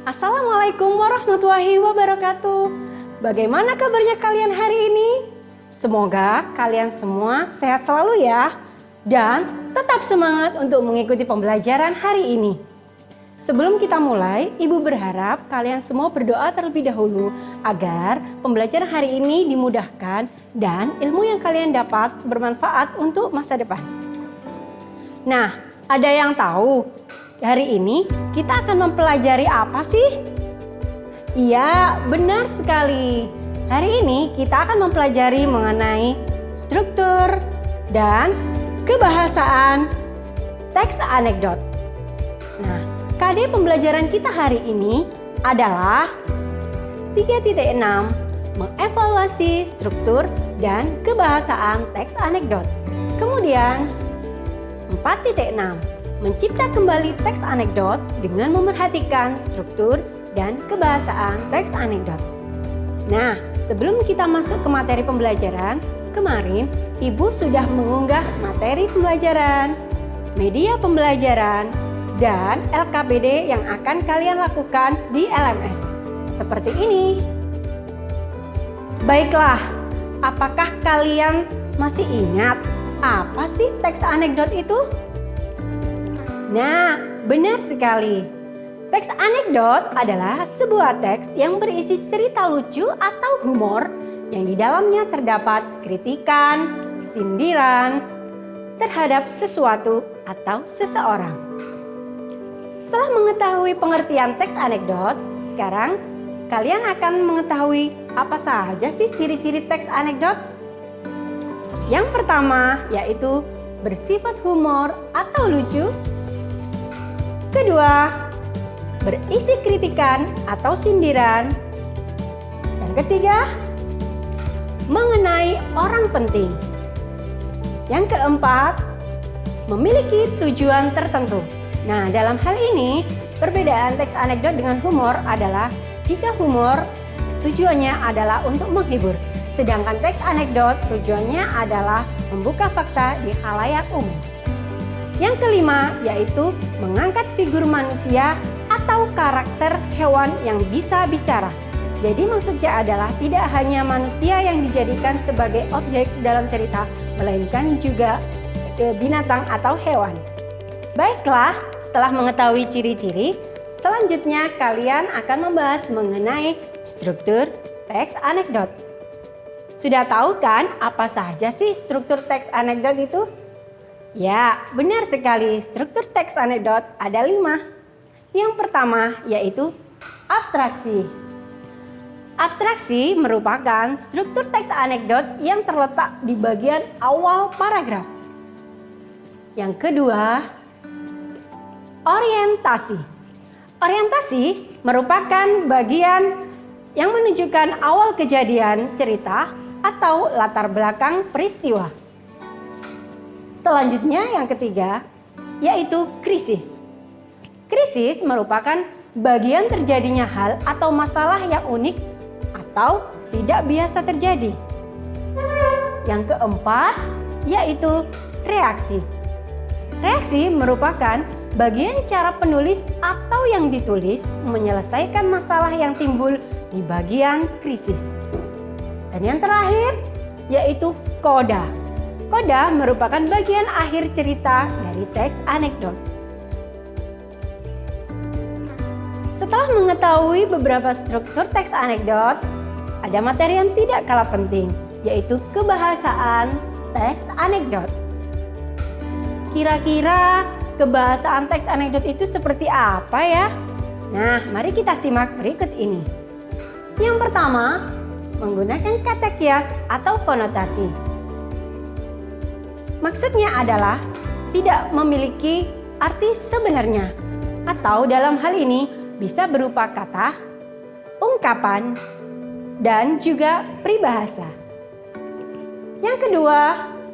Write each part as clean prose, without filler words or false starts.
Assalamualaikum warahmatullahi wabarakatuh. Bagaimana kabarnya kalian hari ini? Semoga kalian semua sehat selalu ya. Dan tetap semangat untuk mengikuti pembelajaran hari ini. Sebelum kita mulai, Ibu berharap kalian semua berdoa terlebih dahulu agar pembelajaran hari ini dimudahkan dan ilmu yang kalian dapat bermanfaat untuk masa depan. Nah, ada yang tahu hari ini kita akan mempelajari apa sih? Iya, benar sekali. Hari ini kita akan mempelajari mengenai struktur dan kebahasaan teks anekdot. Nah, KD pembelajaran kita hari ini adalah 3.6 mengevaluasi struktur dan kebahasaan teks anekdot. Kemudian 4.6 mencipta kembali teks anekdot dengan memerhatikan struktur dan kebahasaan teks anekdot. Nah, sebelum kita masuk ke materi pembelajaran, kemarin Ibu sudah mengunggah materi pembelajaran, media pembelajaran, dan LKPD yang akan kalian lakukan di LMS. Seperti ini. Baiklah, apakah kalian masih ingat apa sih teks anekdot itu? Nah, benar sekali. Teks anekdot adalah sebuah teks yang berisi cerita lucu atau humor yang di dalamnya terdapat kritikan, sindiran terhadap sesuatu atau seseorang. Setelah mengetahui pengertian teks anekdot, sekarang kalian akan mengetahui apa saja sih ciri-ciri teks anekdot? Yang pertama yaitu bersifat humor atau lucu. Kedua, berisi kritikan atau sindiran. Yang ketiga, mengenai orang penting. Yang keempat, memiliki tujuan tertentu. Nah, dalam hal ini, perbedaan teks anekdot dengan humor adalah jika humor tujuannya adalah untuk menghibur, sedangkan teks anekdot tujuannya adalah membuka fakta di khalayak umum. Yang kelima yaitu mengangkat figur manusia atau karakter hewan yang bisa bicara. Jadi maksudnya adalah tidak hanya manusia yang dijadikan sebagai objek dalam cerita, melainkan juga binatang atau hewan. Baiklah, setelah mengetahui ciri-ciri, selanjutnya kalian akan membahas mengenai struktur teks anekdot. Sudah tahu kan apa saja sih struktur teks anekdot itu? Ya, benar sekali. Struktur teks anekdot ada 5. Yang pertama yaitu abstraksi. Abstraksi merupakan struktur teks anekdot yang terletak di bagian awal paragraf. Yang kedua, orientasi. Orientasi merupakan bagian yang menunjukkan awal kejadian cerita atau latar belakang peristiwa. Selanjutnya yang ketiga yaitu krisis. Krisis merupakan bagian terjadinya hal atau masalah yang unik atau tidak biasa terjadi. Yang keempat yaitu reaksi. Reaksi merupakan bagian cara penulis atau yang ditulis menyelesaikan masalah yang timbul di bagian krisis. Dan yang terakhir yaitu koda. Koda merupakan bagian akhir cerita dari teks anekdot. Setelah mengetahui beberapa struktur teks anekdot, ada materi yang tidak kalah penting, yaitu kebahasaan teks anekdot. Kira-kira kebahasaan teks anekdot itu seperti apa ya? Nah, mari kita simak berikut ini. Yang pertama, menggunakan kata kias atau konotasi. Maksudnya adalah tidak memiliki arti sebenarnya, atau dalam hal ini bisa berupa kata, ungkapan, dan juga peribahasa. Yang kedua,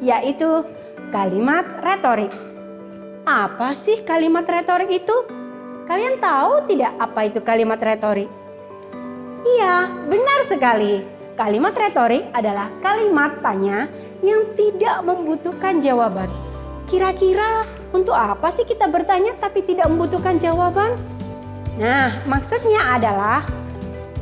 yaitu kalimat retorik. Apa sih kalimat retorik itu? Kalian tahu tidak apa itu kalimat retorik? Iya, benar sekali. kalimat retorik adalah kalimat tanya yang tidak membutuhkan jawaban. Kira-kira untuk apa sih kita bertanya tapi tidak membutuhkan jawaban? Nah, maksudnya adalah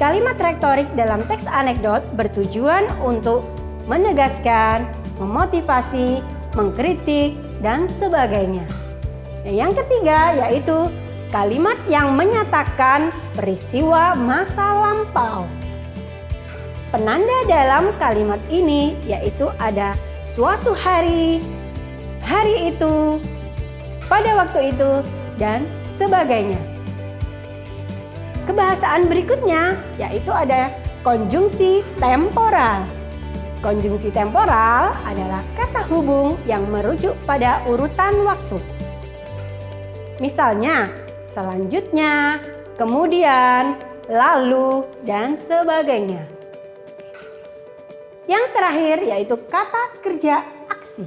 kalimat retorik dalam teks anekdot bertujuan untuk menegaskan, memotivasi, mengkritik, dan sebagainya. Yang ketiga yaitu kalimat yang menyatakan peristiwa masa lampau. Penanda dalam kalimat ini yaitu ada suatu hari, hari itu, pada waktu itu, dan sebagainya. Kebahasaan berikutnya yaitu ada konjungsi temporal. Konjungsi temporal adalah kata hubung yang merujuk pada urutan waktu. Misalnya, selanjutnya, kemudian, lalu, dan sebagainya. Yang terakhir yaitu kata kerja aksi.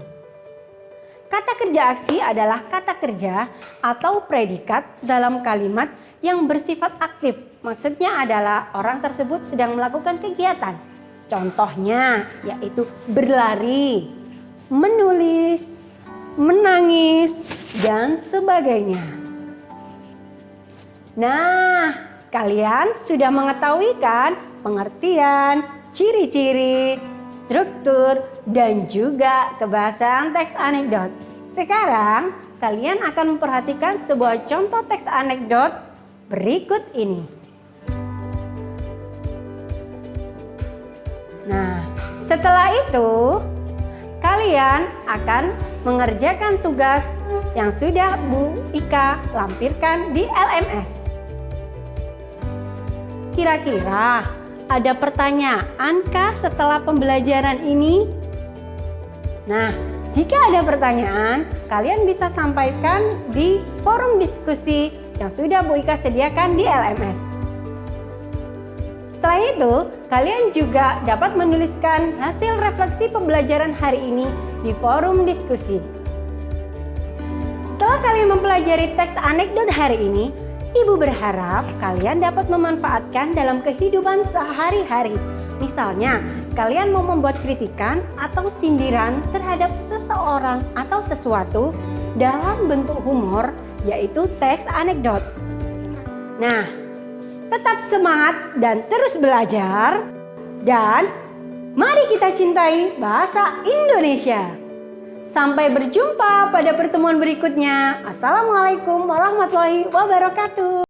Kata kerja aksi adalah kata kerja atau predikat dalam kalimat yang bersifat aktif. Maksudnya adalah orang tersebut sedang melakukan kegiatan. Contohnya yaitu berlari, menulis, menangis, dan sebagainya. Nah, kalian sudah mengetahui kan pengertian, ciri-ciri, struktur, dan juga kebahasaan teks anekdot. Sekarang, kalian akan memperhatikan sebuah contoh teks anekdot berikut ini. Nah, setelah itu, kalian akan mengerjakan tugas yang sudah Bu Ika lampirkan di LMS. Kira-kira ada pertanyaan kah setelah pembelajaran ini? Nah, jika ada pertanyaan, kalian bisa sampaikan di forum diskusi yang sudah Bu Ika sediakan di LMS. Selain itu, kalian juga dapat menuliskan hasil refleksi pembelajaran hari ini di forum diskusi. Setelah kalian mempelajari teks anekdot hari ini, Ibu berharap kalian dapat memanfaatkan dalam kehidupan sehari-hari. Misalnya, kalian mau membuat kritikan atau sindiran terhadap seseorang atau sesuatu dalam bentuk humor, yaitu teks anekdot. Nah, tetap semangat dan terus belajar. Dan mari kita cintai bahasa Indonesia. Sampai berjumpa pada pertemuan berikutnya. Assalamualaikum warahmatullahi wabarakatuh.